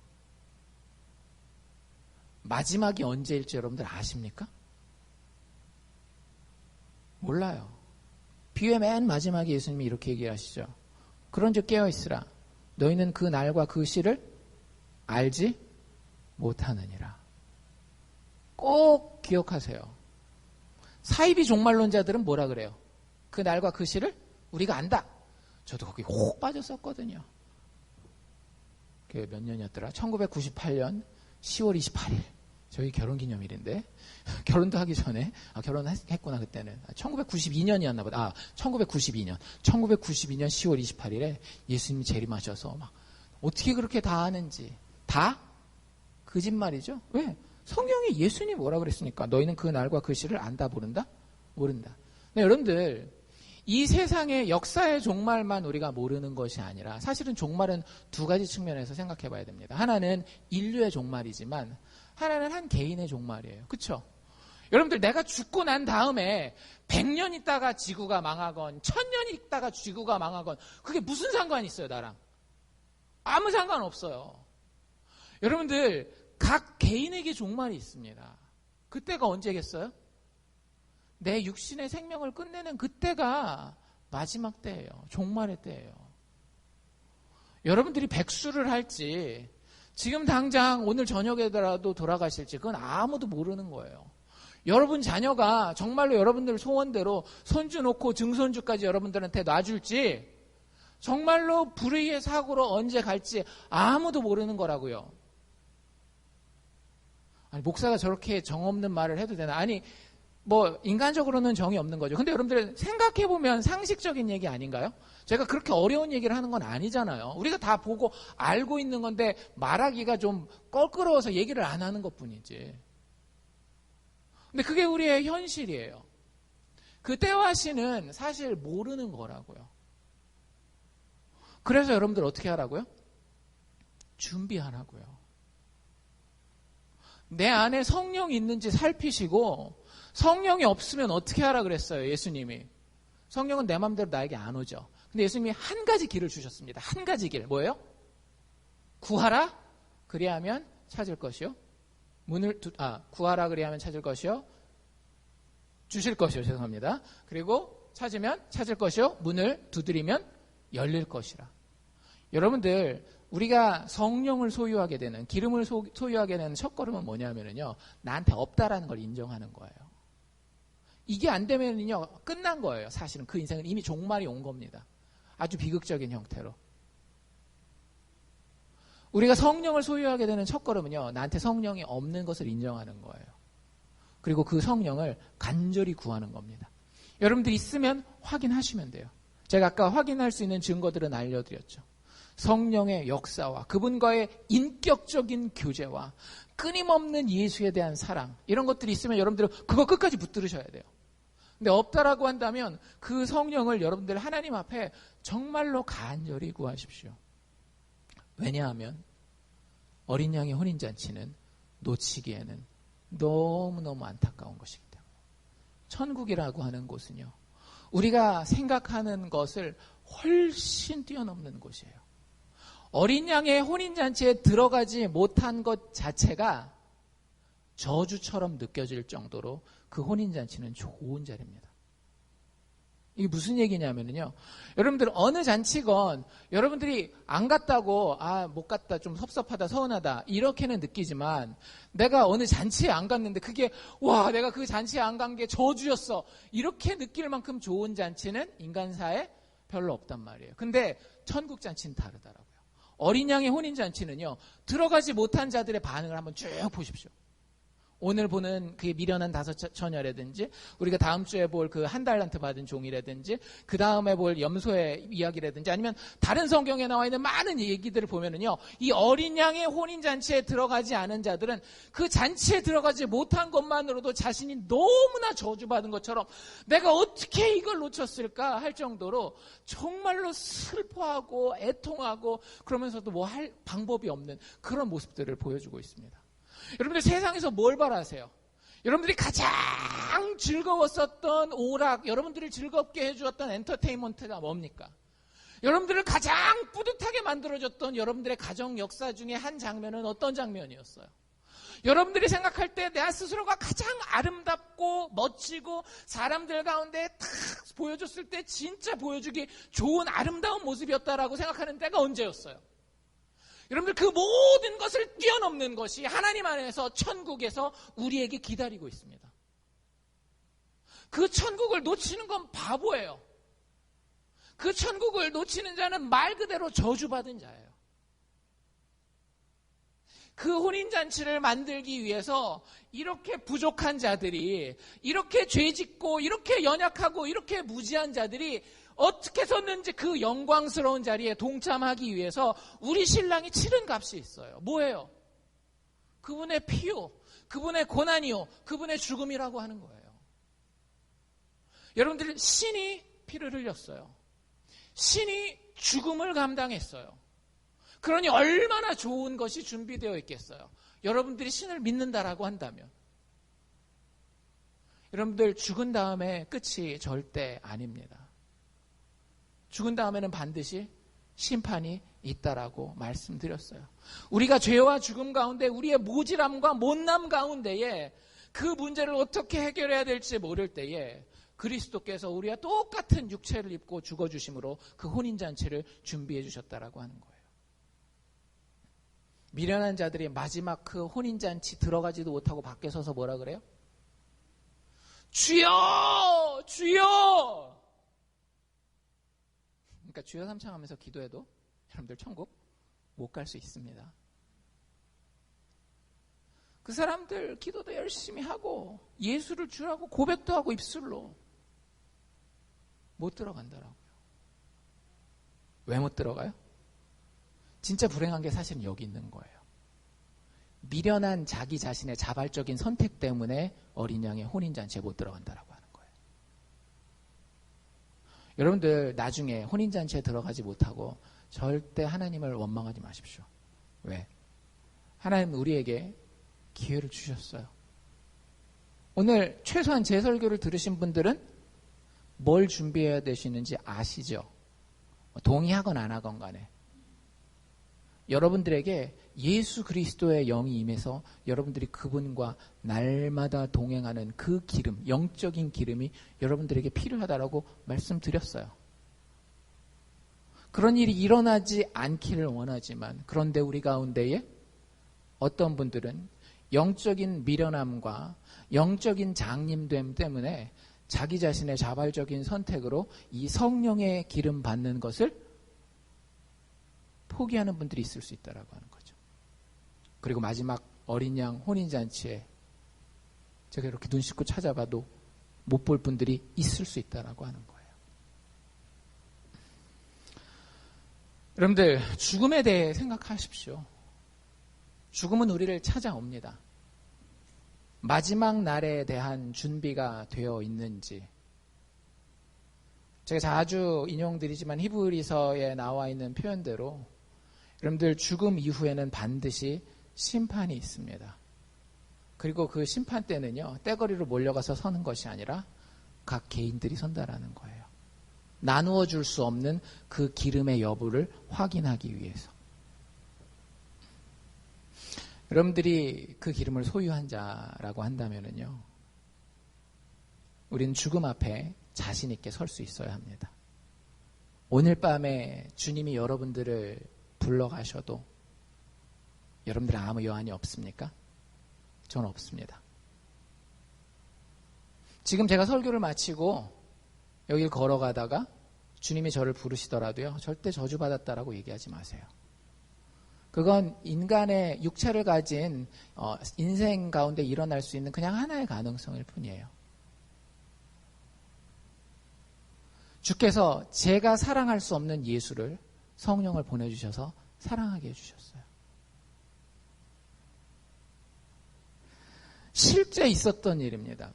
마지막이 언제일지 여러분들 아십니까? 몰라요. 비유의 맨 마지막에 예수님이 이렇게 얘기하시죠. 그런즉 깨어있으라. 너희는 그 날과 그 시를 알지 못하느니라. 꼭 기억하세요. 사이비 종말론자들은 뭐라 그래요? 그 날과 그 시를 우리가 안다. 저도 거기 혹 빠졌었거든요. 그게 몇 년이었더라? 1998년 10월 28일. 저희 결혼기념일인데 결혼도 하기 전에 결혼했구나 그때는 1992년이었나 보다. 1992년 10월 28일에 예수님이 재림하셔서 막 어떻게 그렇게 다 아는지. 다 거짓말이죠. 왜? 성경에 예수님이 뭐라 그랬습니까? 너희는 그 날과 그 시를 안다 모른다? 모른다. 네, 여러분들 이 세상의 역사의 종말만 우리가 모르는 것이 아니라 사실은 종말은 두 가지 측면에서 생각해 봐야 됩니다. 하나는 인류의 종말이지만 하나는 한 개인의 종말이에요. 그렇죠? 여러분들 내가 죽고 난 다음에 100년 있다가 지구가 망하건 1000년 있다가 지구가 망하건 그게 무슨 상관이 있어요, 나랑? 아무 상관없어요. 여러분들 각 개인에게 종말이 있습니다. 그때가 언제겠어요? 내 육신의 생명을 끝내는 그때가 마지막 때예요. 종말의 때예요. 여러분들이 백수를 할지 지금 당장 오늘 저녁에라도 돌아가실지 그건 아무도 모르는 거예요. 여러분 자녀가 정말로 여러분들 소원대로 손주 놓고 증손주까지 여러분들한테 놔줄지 정말로 불의의 사고로 언제 갈지 아무도 모르는 거라고요. 아니 목사가 저렇게 정 없는 말을 해도 되나? 아니 뭐 인간적으로는 정이 없는 거죠. 근데 여러분들 생각해보면 상식적인 얘기 아닌가요? 제가 그렇게 어려운 얘기를 하는 건 아니잖아요. 우리가 다 보고 알고 있는 건데 말하기가 좀 껄끄러워서 얘기를 안 하는 것뿐이지. 근데 그게 우리의 현실이에요. 그 때와 시는 사실 모르는 거라고요. 그래서 여러분들 어떻게 하라고요? 준비하라고요. 내 안에 성령이 있는지 살피시고 성령이 없으면 어떻게 하라 그랬어요, 예수님이? 성령은 내 마음대로 나에게 안 오죠. 근데 예수님이 한 가지 길을 주셨습니다. 한 가지 길. 뭐예요? 구하라 그리하면 찾을 것이요. 구하라 그리하면 찾을 것이요. 주실 것이요. 죄송합니다. 그리고 찾으면 찾을 것이요. 문을 두드리면 열릴 것이라. 여러분들 우리가 성령을 소유하게 되는 기름을 소유하게 되는 첫걸음은 뭐냐면요. 나한테 없다라는 걸 인정하는 거예요. 이게 안 되면요. 끝난 거예요. 사실은 그 인생은 이미 종말이 온 겁니다. 아주 비극적인 형태로. 우리가 성령을 소유하게 되는 첫걸음은요. 나한테 성령이 없는 것을 인정하는 거예요. 그리고 그 성령을 간절히 구하는 겁니다. 여러분들 있으면 확인하시면 돼요. 제가 아까 확인할 수 있는 증거들은 알려드렸죠. 성령의 역사와 그분과의 인격적인 교제와 끊임없는 예수에 대한 사랑 이런 것들이 있으면 여러분들은 그거 끝까지 붙들으셔야 돼요. 근데 없다라고 한다면 그 성령을 여러분들 하나님 앞에 정말로 간절히 구하십시오. 왜냐하면 어린 양의 혼인잔치는 놓치기에는 너무너무 안타까운 것이기 때문에. 천국이라고 하는 곳은요. 우리가 생각하는 것을 훨씬 뛰어넘는 곳이에요. 어린 양의 혼인잔치에 들어가지 못한 것 자체가 저주처럼 느껴질 정도로 그 혼인잔치는 좋은 자리입니다. 이게 무슨 얘기냐면요. 여러분들 어느 잔치건 여러분들이 안 갔다고 못 갔다 좀 섭섭하다 서운하다 이렇게는 느끼지만 내가 어느 잔치에 안 갔는데 그게 와 내가 그 잔치에 안 간 게 저주였어 이렇게 느낄 만큼 좋은 잔치는 인간사에 별로 없단 말이에요. 근데 천국 잔치는 다르더라고요. 어린 양의 혼인잔치는요. 들어가지 못한 자들의 반응을 한번 쭉 보십시오. 오늘 보는 그 미련한 다섯 처녀라든지 우리가 다음 주에 볼 그 한 달란트 받은 종이라든지 그 다음에 볼 염소의 이야기라든지 아니면 다른 성경에 나와 있는 많은 얘기들을 보면은요. 이 어린 양의 혼인잔치에 들어가지 않은 자들은 그 잔치에 들어가지 못한 것만으로도 자신이 너무나 저주받은 것처럼 내가 어떻게 이걸 놓쳤을까 할 정도로 정말로 슬퍼하고 애통하고 그러면서도 뭐 할 방법이 없는 그런 모습들을 보여주고 있습니다. 여러분들 세상에서 뭘 바라세요? 여러분들이 가장 즐거웠었던 오락, 여러분들을 즐겁게 해주었던 엔터테인먼트가 뭡니까? 여러분들을 가장 뿌듯하게 만들어줬던 여러분들의 가정 역사 중에 한 장면은 어떤 장면이었어요? 여러분들이 생각할 때 내 스스로가 가장 아름답고 멋지고 사람들 가운데 탁 보여줬을 때 진짜 보여주기 좋은 아름다운 모습이었다라고 생각하는 때가 언제였어요? 여러분들 그 모든 것을 뛰어넘는 것이 하나님 안에서 천국에서 우리에게 기다리고 있습니다. 그 천국을 놓치는 건 바보예요. 그 천국을 놓치는 자는 말 그대로 저주받은 자예요. 그 혼인잔치를 만들기 위해서 이렇게 부족한 자들이 이렇게 죄짓고 이렇게 연약하고 이렇게 무지한 자들이 어떻게 섰는지 그 영광스러운 자리에 동참하기 위해서 우리 신랑이 치른 값이 있어요. 뭐예요? 그분의 피요, 그분의 고난이요, 그분의 죽음이라고 하는 거예요. 여러분들 신이 피를 흘렸어요. 신이 죽음을 감당했어요. 그러니 얼마나 좋은 것이 준비되어 있겠어요. 여러분들이 신을 믿는다라고 한다면. 여러분들 죽은 다음에 끝이 절대 아닙니다. 죽은 다음에는 반드시 심판이 있다라고 말씀드렸어요. 우리가 죄와 죽음 가운데 우리의 모질함과 못남 가운데에 그 문제를 어떻게 해결해야 될지 모를 때에 그리스도께서 우리와 똑같은 육체를 입고 죽어주심으로 그 혼인잔치를 준비해 주셨다라고 하는 거예요. 미련한 자들이 마지막 그 혼인잔치 들어가지도 못하고 밖에 서서 뭐라 그래요? 주여! 주여! 그러니까 주여 삼창하면서 기도해도 여러분들 천국 못 갈 수 있습니다. 그 사람들 기도도 열심히 하고 예수를 주라고 고백도 하고 입술로 못 들어간다라고요. 왜 못 들어가요? 진짜 불행한 게 사실은 여기 있는 거예요. 미련한 자기 자신의 자발적인 선택 때문에 어린 양의 혼인잔치에 못 들어간다라고 하는 거예요. 여러분들 나중에 혼인잔치에 들어가지 못하고 절대 하나님을 원망하지 마십시오. 왜? 하나님은 우리에게 기회를 주셨어요. 오늘 최소한 제 설교를 들으신 분들은 뭘 준비해야 되시는지 아시죠? 동의하건 안 하건 간에. 여러분들에게 예수 그리스도의 영이 임해서 여러분들이 그분과 날마다 동행하는 그 기름, 영적인 기름이 여러분들에게 필요하다라고 말씀드렸어요. 그런 일이 일어나지 않기를 원하지만 그런데 우리 가운데에 어떤 분들은 영적인 미련함과 영적인 장님됨 때문에 자기 자신의 자발적인 선택으로 이 성령의 기름 받는 것을 포기하는 분들이 있을 수 있다라고 하는 거죠. 그리고 마지막 어린 양 혼인잔치에 제가 이렇게 눈 씻고 찾아봐도 못 볼 분들이 있을 수 있다라고 하는 거예요. 여러분들 죽음에 대해 생각하십시오. 죽음은 우리를 찾아옵니다. 마지막 날에 대한 준비가 되어 있는지. 제가 자주 인용드리지만 히브리서에 나와 있는 표현대로 여러분들 죽음 이후에는 반드시 심판이 있습니다. 그리고 그 심판 때는요, 떼거리로 몰려가서 서는 것이 아니라 각 개인들이 선다라는 거예요. 나누어 줄 수 없는 그 기름의 여부를 확인하기 위해서. 여러분들이 그 기름을 소유한 자라고 한다면요, 우리는 죽음 앞에 자신 있게 설 수 있어야 합니다. 오늘 밤에 주님이 여러분들을 불러가셔도 여러분들 아무 여한이 없습니까? 저는 없습니다. 지금 제가 설교를 마치고 여길 걸어가다가 주님이 저를 부르시더라도요, 절대 저주받았다라고 얘기하지 마세요. 그건 인간의 육체를 가진 인생 가운데 일어날 수 있는 그냥 하나의 가능성일 뿐이에요. 주께서 제가 사랑할 수 없는 예수를, 성령을 보내주셔서 사랑하게 해주셨어요. 실제 있었던 일입니다.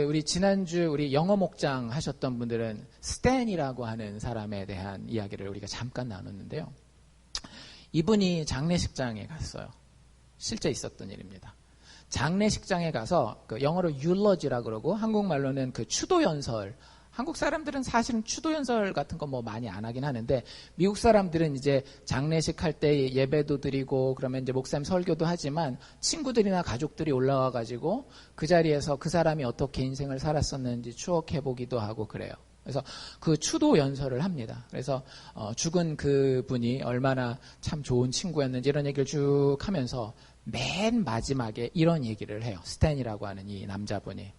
우리 지난주 우리 영어 목장 하셨던 분들은 스탠이라고 하는 사람에 대한 이야기를 우리가 잠깐 나눴는데요. 이분이 장례식장에 갔어요. 실제 있었던 일입니다. 장례식장에 가서 영어로 율러지라 그러고 한국말로는 그 추도연설. 한국 사람들은 사실은 추도연설 같은 거 뭐 많이 안 하긴 하는데 미국 사람들은 이제 장례식 할 때 예배도 드리고 그러면 이제 목사님 설교도 하지만 친구들이나 가족들이 올라와 가지고 그 자리에서 그 사람이 어떻게 인생을 살았었는지 추억해 보기도 하고 그래요. 그래서 그 추도 연설을 합니다. 그래서 죽은 그 분이 얼마나 참 좋은 친구였는지 이런 얘기를 쭉 하면서 맨 마지막에 이런 얘기를 해요. 스탠이라고 하는 이 남자분이.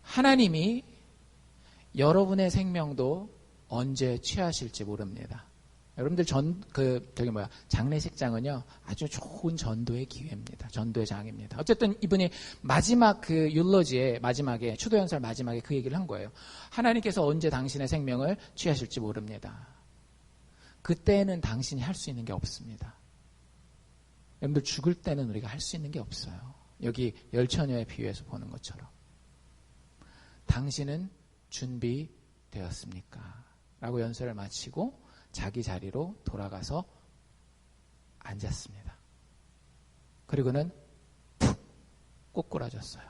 하나님이 여러분의 생명도 언제 취하실지 모릅니다. 여러분들 장례식장은요, 아주 좋은 전도의 기회입니다. 전도의 장입니다. 어쨌든 이분이 마지막 그 율로지의 마지막에, 추도연설 마지막에 그 얘기를 한 거예요. 하나님께서 언제 당신의 생명을 취하실지 모릅니다. 그때는 당신이 할 수 있는 게 없습니다. 여러분들 죽을 때는 우리가 할 수 있는 게 없어요. 여기 열처녀의 비유에서 보는 것처럼. 당신은 준비 되었습니까? 라고 연설을 마치고 자기 자리로 돌아가서 앉았습니다. 그리고는 푹 꼬꾸라졌어요.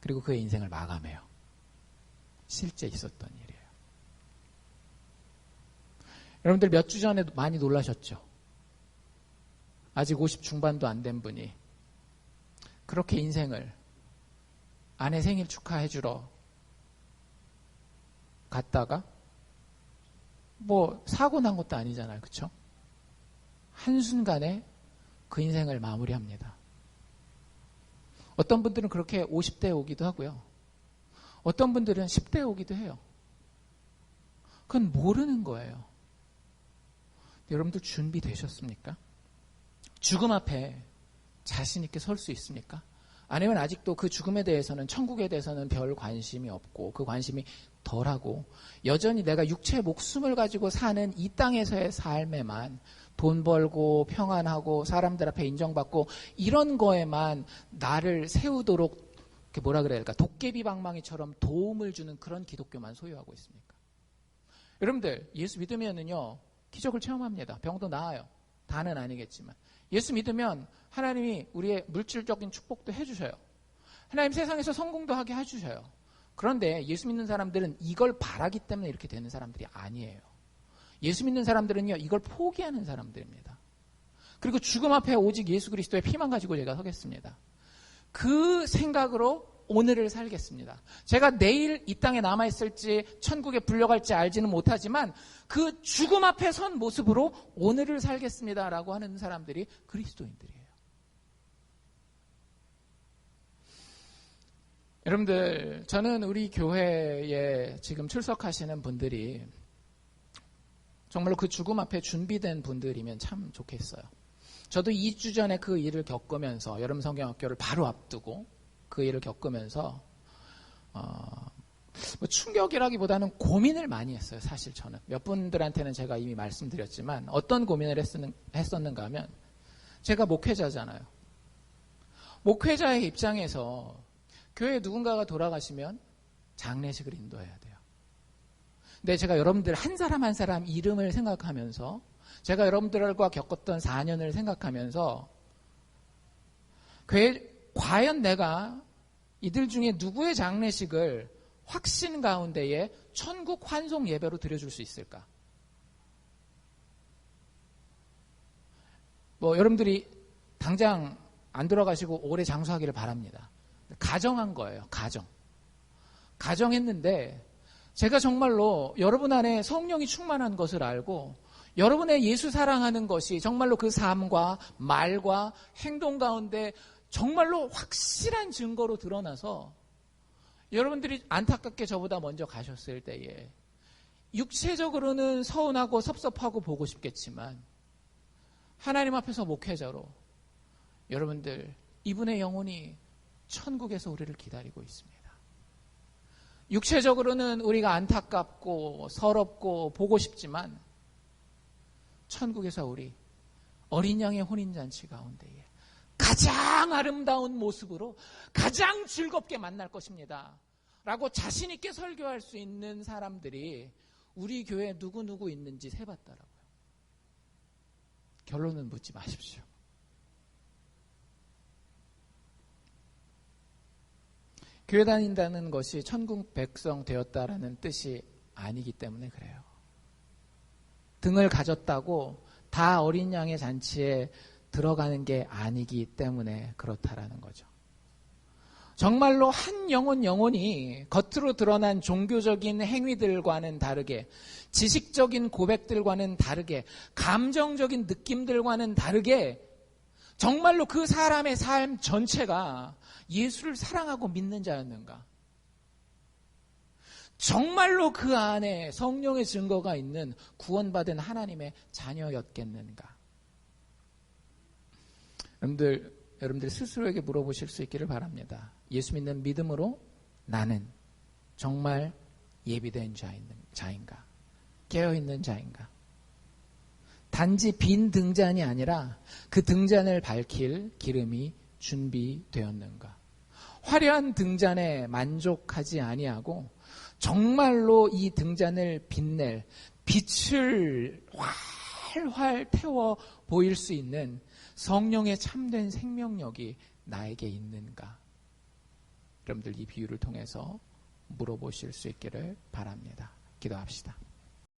그리고 그의 인생을 마감해요. 실제 있었던 일이에요. 여러분들 몇 주 전에 많이 놀라셨죠? 아직 50 중반도 안 된 분이 그렇게 인생을 아내 생일 축하해주러 갔다가 뭐 사고 난 것도 아니잖아요. 그렇죠? 한순간에 그 인생을 마무리합니다. 어떤 분들은 그렇게 50대에 오기도 하고요. 어떤 분들은 10대에 오기도 해요. 그건 모르는 거예요. 여러분들 준비되셨습니까? 죽음 앞에 자신 있게 설 수 있습니까? 아니면 아직도 그 죽음에 대해서는, 천국에 대해서는 별 관심이 없고 그 관심이 덜하고 여전히 내가 육체의 목숨을 가지고 사는 이 땅에서의 삶에만 돈 벌고 평안하고 사람들 앞에 인정받고 이런 거에만 나를 세우도록 뭐라 그래야 될까, 도깨비 방망이처럼 도움을 주는 그런 기독교만 소유하고 있습니까? 여러분들 예수 믿으면은요 기적을 체험합니다. 병도 나아요. 다는 아니겠지만 예수 믿으면 하나님이 우리의 물질적인 축복도 해주셔요. 하나님 세상에서 성공도 하게 해주셔요. 그런데 예수 믿는 사람들은 이걸 바라기 때문에 이렇게 되는 사람들이 아니에요. 예수 믿는 사람들은요 이걸 포기하는 사람들입니다. 그리고 죽음 앞에 오직 예수 그리스도의 피만 가지고 제가 서겠습니다. 그 생각으로 오늘을 살겠습니다. 제가 내일 이 땅에 남아있을지 천국에 불려갈지 알지는 못하지만 그 죽음 앞에 선 모습으로 오늘을 살겠습니다라고 하는 사람들이 그리스도인들이에요. 여러분들, 저는 우리 교회에 지금 출석하시는 분들이 정말로 그 죽음 앞에 준비된 분들이면 참 좋겠어요. 저도 2주 전에 그 일을 겪으면서, 여름 성경학교를 바로 앞두고 그 일을 겪으면서 뭐 충격이라기보다는 고민을 많이 했어요. 사실 저는 몇 분들한테는 제가 이미 말씀드렸지만 어떤 고민을 했었는가 하면, 제가 목회자잖아요. 목회자의 입장에서 교회에 누군가가 돌아가시면 장례식을 인도해야 돼요. 근데 제가 여러분들 한 사람 한 사람 이름을 생각하면서, 제가 여러분들과 겪었던 4년을 생각하면서 과연 내가 이들 중에 누구의 장례식을 확신 가운데에 천국 환송 예배로 드려줄 수 있을까? 뭐 여러분들이 당장 안 들어가시고 오래 장수하기를 바랍니다. 가정한 거예요. 가정했는데 제가 정말로 여러분 안에 성령이 충만한 것을 알고 여러분의 예수 사랑하는 것이 정말로 그 삶과 말과 행동 가운데 정말로 확실한 증거로 드러나서 여러분들이 안타깝게 저보다 먼저 가셨을 때에 육체적으로는 서운하고 섭섭하고 보고 싶겠지만 하나님 앞에서 목회자로 여러분들 이분의 영혼이 천국에서 우리를 기다리고 있습니다. 육체적으로는 우리가 안타깝고 서럽고 보고 싶지만 천국에서 우리 어린 양의 혼인잔치 가운데에 가장 아름다운 모습으로 가장 즐겁게 만날 것입니다 라고 자신 있게 설교할 수 있는 사람들이 우리 교회에 누구 있는지 세봤더라고요. 결론은 묻지 마십시오. 교회 다닌다는 것이 천국 백성 되었다라는 뜻이 아니기 때문에 그래요. 등을 가졌다고 다 어린 양의 잔치에 들어가는 게 아니기 때문에 그렇다라는 거죠. 정말로 한 영혼이 겉으로 드러난 종교적인 행위들과는 다르게, 지식적인 고백들과는 다르게, 감정적인 느낌들과는 다르게 정말로 그 사람의 삶 전체가 예수를 사랑하고 믿는 자였는가? 정말로 그 안에 성령의 증거가 있는 구원받은 하나님의 자녀였겠는가? 여러분들 스스로에게 물어보실 수 있기를 바랍니다. 예수 믿는 믿음으로 나는 정말 예비된 자인가? 깨어있는 자인가? 단지 빈 등잔이 아니라 그 등잔을 밝힐 기름이 준비되었는가? 화려한 등잔에 만족하지 아니하고 정말로 이 등잔을 빛낼 빛을 활활 태워 보일 수 있는 성령의 참된 생명력이 나에게 있는가? 여러분들 이 비유를 통해서 물어보실 수 있기를 바랍니다. 기도합시다.